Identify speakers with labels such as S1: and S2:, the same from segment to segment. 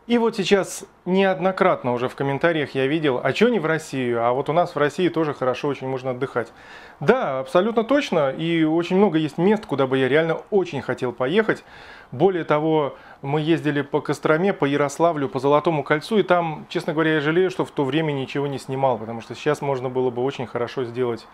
S1: И вот сейчас неоднократно уже в комментариях я видел, а что не в Россию, а вот у нас в России тоже хорошо очень можно отдыхать. Да, абсолютно точно, и очень много есть мест, куда бы я реально очень хотел поехать. Более того, мы ездили по Костроме, по Ярославлю, по Золотому кольцу, и там, честно говоря, я жалею, что в то время ничего не снимал, потому что сейчас можно было бы очень хорошо сделать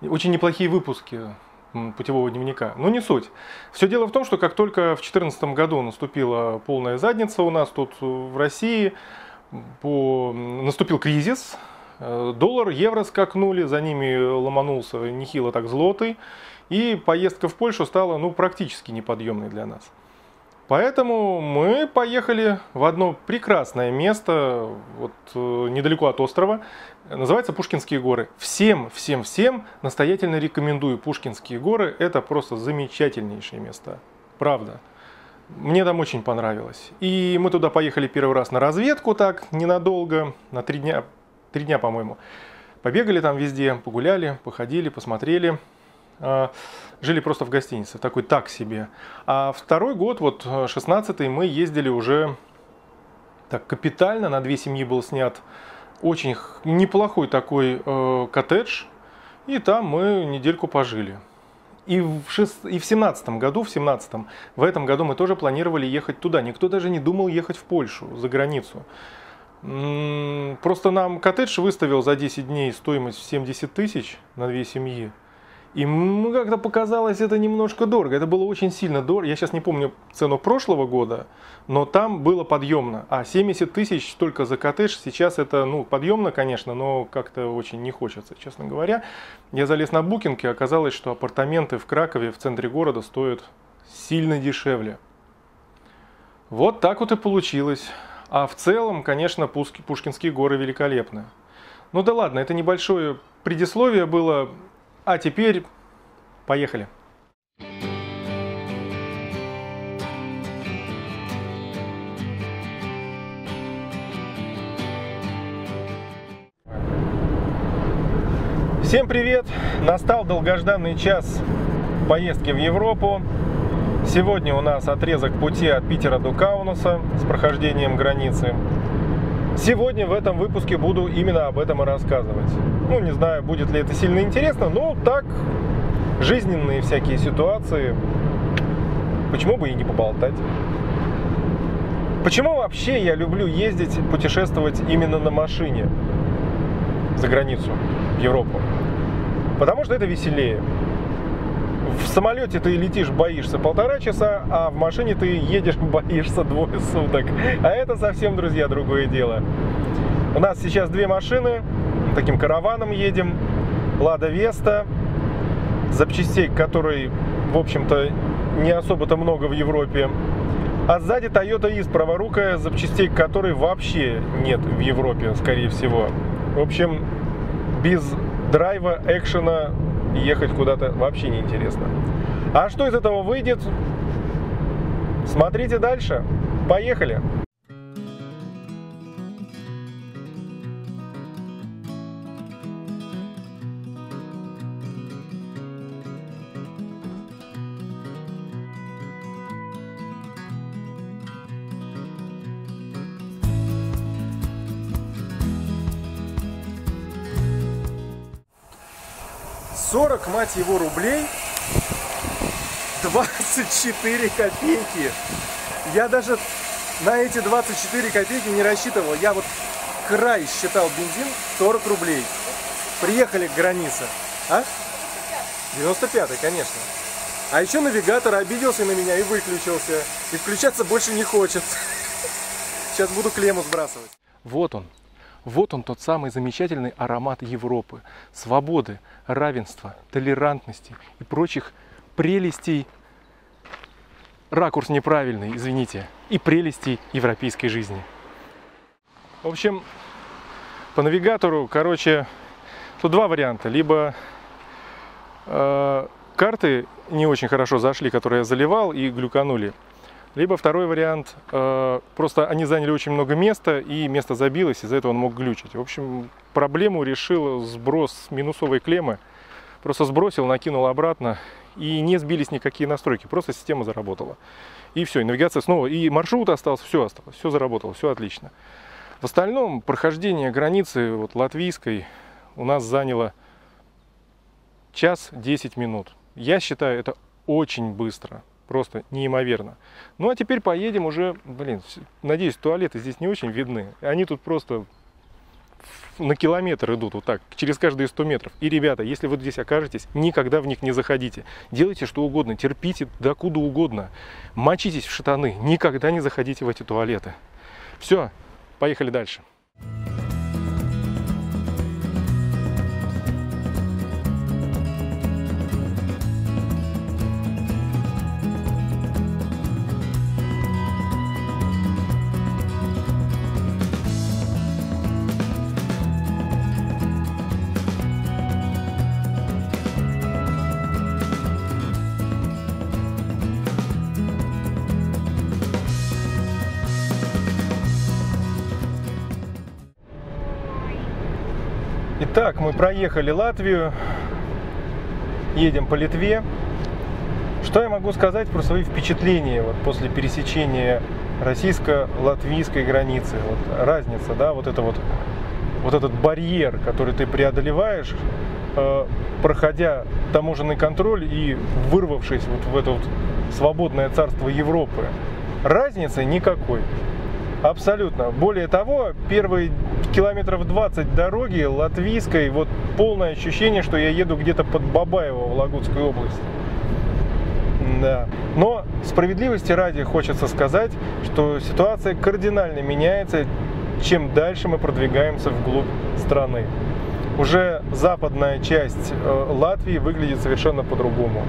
S1: очень неплохие выпуски путевого дневника. Но не суть. Все дело в том, что как только в 2014 году наступила полная задница у нас тут в России, наступил кризис, доллар, евро скакнули, за ними ломанулся нехило так злотый, и поездка в Польшу стала практически неподъемной для нас. Поэтому мы поехали в одно прекрасное место, вот недалеко от острова, называется Пушкинские горы. Всем настоятельно рекомендую Пушкинские горы, это просто замечательнейшие места, правда. Мне там очень понравилось. И мы туда поехали первый раз на разведку так, ненадолго, на 3 дня, по-моему. Побегали там везде, погуляли, походили, посмотрели. Жили просто в гостинице, такой так себе. А второй год, вот 16-й, мы ездили уже так капитально, на 2 семьи был снят очень неплохой такой коттедж, и там мы недельку пожили. И в 17-м году, в этом году мы тоже планировали ехать туда. Никто даже не думал ехать в Польшу, за границу. Просто нам коттедж выставил за 10 дней стоимость в 70 тысяч на 2 семьи. И как-то показалось это немножко дорого. Это было очень сильно дорого. Я сейчас не помню цену прошлого года, но там было подъемно. А 70 тысяч только за коттедж, сейчас это подъемно, конечно, но как-то очень не хочется, честно говоря. Я залез на Booking, и оказалось, что апартаменты в Кракове, в центре города, стоят сильно дешевле. Вот так вот и получилось. А в целом, конечно, Пушкинские горы великолепны. Ну да ладно, это небольшое предисловие было. А теперь поехали. Всем привет! Настал долгожданный час поездки в Европу. Сегодня у нас отрезок пути от Питера до Каунаса с прохождением границы. Сегодня в этом выпуске буду именно об этом и рассказывать. Не знаю, будет ли это сильно интересно, но так, жизненные всякие ситуации, почему бы и не поболтать. Почему вообще я люблю ездить, путешествовать именно на машине за границу, в Европу? Потому что это веселее. В самолете ты летишь, боишься 1,5 часа, а в машине ты едешь, боишься 2 суток. А это совсем, друзья, другое дело. У нас сейчас 2 машины, таким караваном едем. Лада Веста, запчастей которой, в общем-то, не особо-то много в Европе. А сзади Toyota Из, праворукая, запчастей которой вообще нет в Европе, скорее всего. В общем, без драйва, экшена ехать куда-то вообще не интересно. А что из этого выйдет? Смотрите дальше. Поехали! Мать его, рублей 24 копейки. Я даже на эти 24 копейки не рассчитывал. Я вот край считал бензин 40 рублей. Приехали к границе. А? 95-й, конечно. А еще навигатор обиделся на меня и выключился. И включаться больше не хочет. Сейчас буду клемму сбрасывать. Вот он. Вот он, тот самый замечательный аромат Европы, свободы, равенства, толерантности и прочих прелестей, ракурс неправильный, извините, и прелестей европейской жизни. В общем, по навигатору, тут 2 варианта. Либо карты не очень хорошо зашли, которые я заливал, и глюканули. Либо второй вариант, просто они заняли очень много места, и место забилось, из-за этого он мог глючить. В общем, проблему решил сброс минусовой клеммы. Просто сбросил, накинул обратно, и не сбились никакие настройки, просто система заработала. И все, и навигация снова, и маршрут остался, все заработало, все отлично. В остальном прохождение границы вот, латвийской у нас заняло час 10 минут. Я считаю, это очень быстро, просто неимоверно. Ну а теперь поедем уже, блин, надеюсь, туалеты здесь не очень видны. Они тут просто на километр идут вот так, через каждые 100 метров. И, ребята, если вы здесь окажетесь, никогда в них не заходите. Делайте что угодно, терпите докуда угодно. Мочитесь в штаны, никогда не заходите в эти туалеты. Все, поехали дальше. Итак, мы проехали Латвию, едем по Литве. Что я могу сказать про свои впечатления вот, после пересечения российско-латвийской границы? Вот, разница, да, вот этот барьер, который ты преодолеваешь, проходя таможенный контроль и вырвавшись вот в это вот свободное царство Европы. Разницы никакой. Абсолютно. Более того, первые километров 20 дороги латвийской, вот полное ощущение, что я еду где-то под Бабаево в Лагутской области. Да. Но справедливости ради хочется сказать, что ситуация кардинально меняется, чем дальше мы продвигаемся вглубь страны. Уже западная часть Латвии выглядит совершенно по-другому.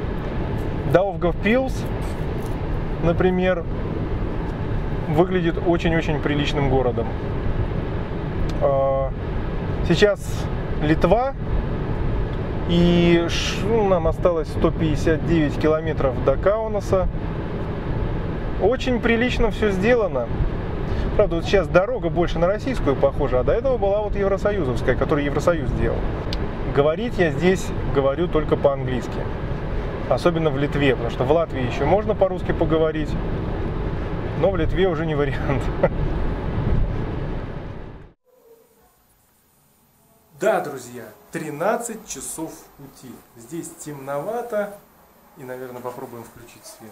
S1: Даугавпилс, например, выглядит очень-очень приличным городом. Сейчас Литва, и нам осталось 159 километров до Каунаса. Очень прилично все сделано. Правда, вот сейчас дорога больше на российскую похожа, а до этого была вот евросоюзовская, которую Евросоюз сделал. Говорить я здесь говорю только по-английски. Особенно в Литве, потому что в Латвии еще можно по-русски поговорить, но в Литве уже не вариант. Да, друзья, 13 часов пути. Здесь темновато, и, наверное, попробуем включить свет.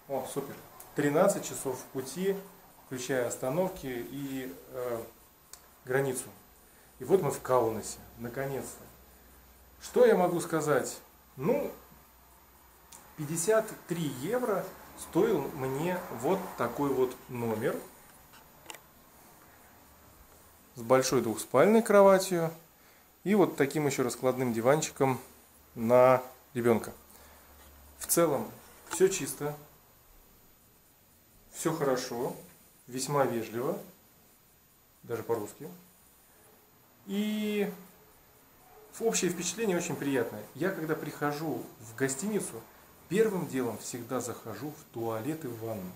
S1: О, супер. 13 часов пути, включая остановки и границу. И вот мы в Каунасе, наконец-то. Что я могу сказать? Ну, 53 евро стоил мне вот такой вот номер с большой двухспальной кроватью и вот таким еще раскладным диванчиком на ребенка. В целом все чисто, все хорошо, весьма вежливо, даже по-русски. И общее впечатление очень приятное. Я когда прихожу в гостиницу, первым делом всегда захожу в туалет и в ванну.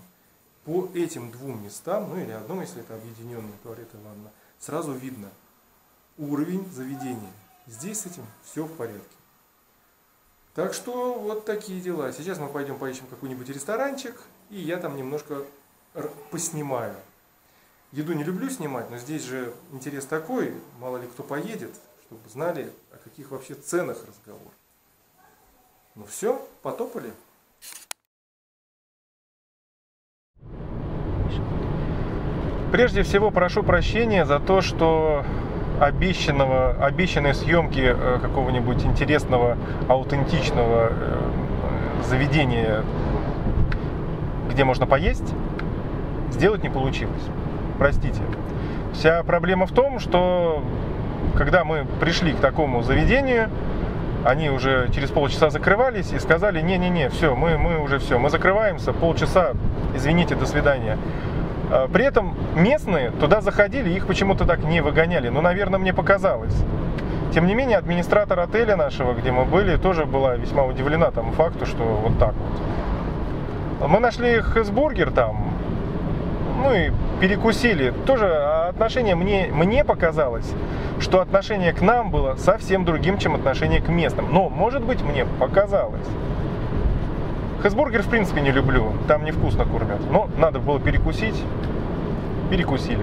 S1: По этим двум местам, ну или одному, если это объединенный туалет и ванна, сразу видно уровень заведения. Здесь с этим все в порядке. Так что вот такие дела. Сейчас мы пойдем поищем какой-нибудь ресторанчик, и я там немножко поснимаю. Еду не люблю снимать, но здесь же интерес такой, мало ли кто поедет, чтобы знали, о каких вообще ценах разговор. Ну все, потопали. Прежде всего прошу прощения за то, что обещанной съемки какого-нибудь интересного, аутентичного заведения, где можно поесть, сделать не получилось. Простите. Вся проблема в том, что когда мы пришли к такому заведению, они уже через полчаса закрывались и сказали: не-не-не, все, мы уже все, мы закрываемся, полчаса, извините, до свидания. При этом местные туда заходили, их почему-то так не выгоняли, но, наверное, мне показалось. Тем не менее, администратор отеля нашего, где мы были, тоже была весьма удивлена тому факту, что вот так вот. Мы нашли хэсбургер там, ну и перекусили. Тоже отношение мне показалось, что отношение к нам было совсем другим, чем отношение к местным. Но, может быть, мне показалось. Хэсбургер в принципе не люблю, там невкусно кормят. Но надо было перекусить, перекусили.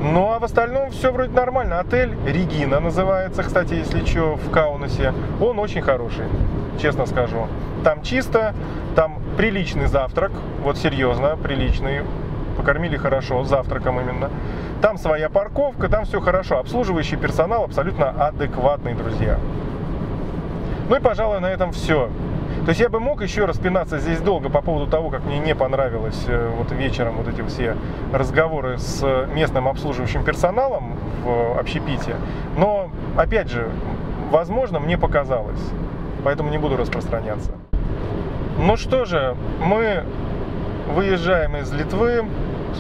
S1: Ну а в остальном все вроде нормально. Отель Регина называется, кстати, если что, в Каунасе. Он очень хороший, честно скажу. Там чисто, там приличный завтрак, вот серьезно, приличный. Покормили хорошо, с завтраком именно. Там своя парковка, там все хорошо. Обслуживающий персонал абсолютно адекватный, друзья. Ну и, пожалуй, на этом все. То есть я бы мог еще распинаться здесь долго по поводу того, как мне не понравилось вот вечером вот эти все разговоры с местным обслуживающим персоналом в общепите. Но, опять же, возможно, мне показалось. Поэтому не буду распространяться. Ну что же, мы выезжаем из Литвы.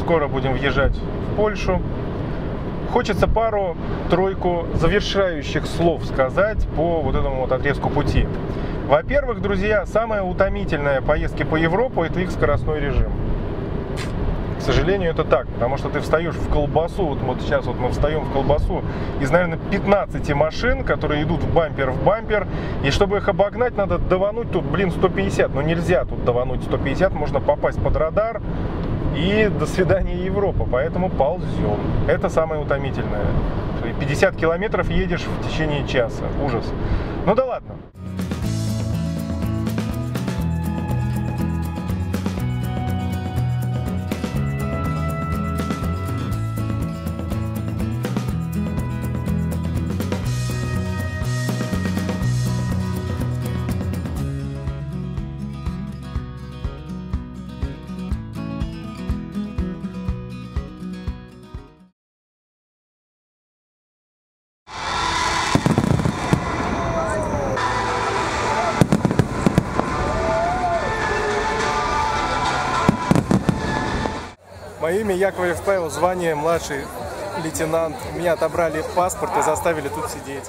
S1: Скоро будем въезжать в Польшу. Хочется пару-тройку завершающих слов сказать по вот этому вот отрезку пути. Во-первых, друзья, самая утомительная поездки по Европе – это их скоростной режим. К сожалению, это так, потому что ты встаешь в колбасу, вот сейчас вот мы встаем в колбасу из, наверное, 15 машин, которые идут в бампер, и чтобы их обогнать, надо давануть тут, 150, но нельзя тут давануть 150, можно попасть под радар, и до свидания, Европа, поэтому ползем. Это самое утомительное. 50 километров едешь в течение часа, ужас. Ну да ладно. Мое имя Яковлев Павел, звание младший лейтенант. У меня отобрали паспорт и заставили тут сидеть.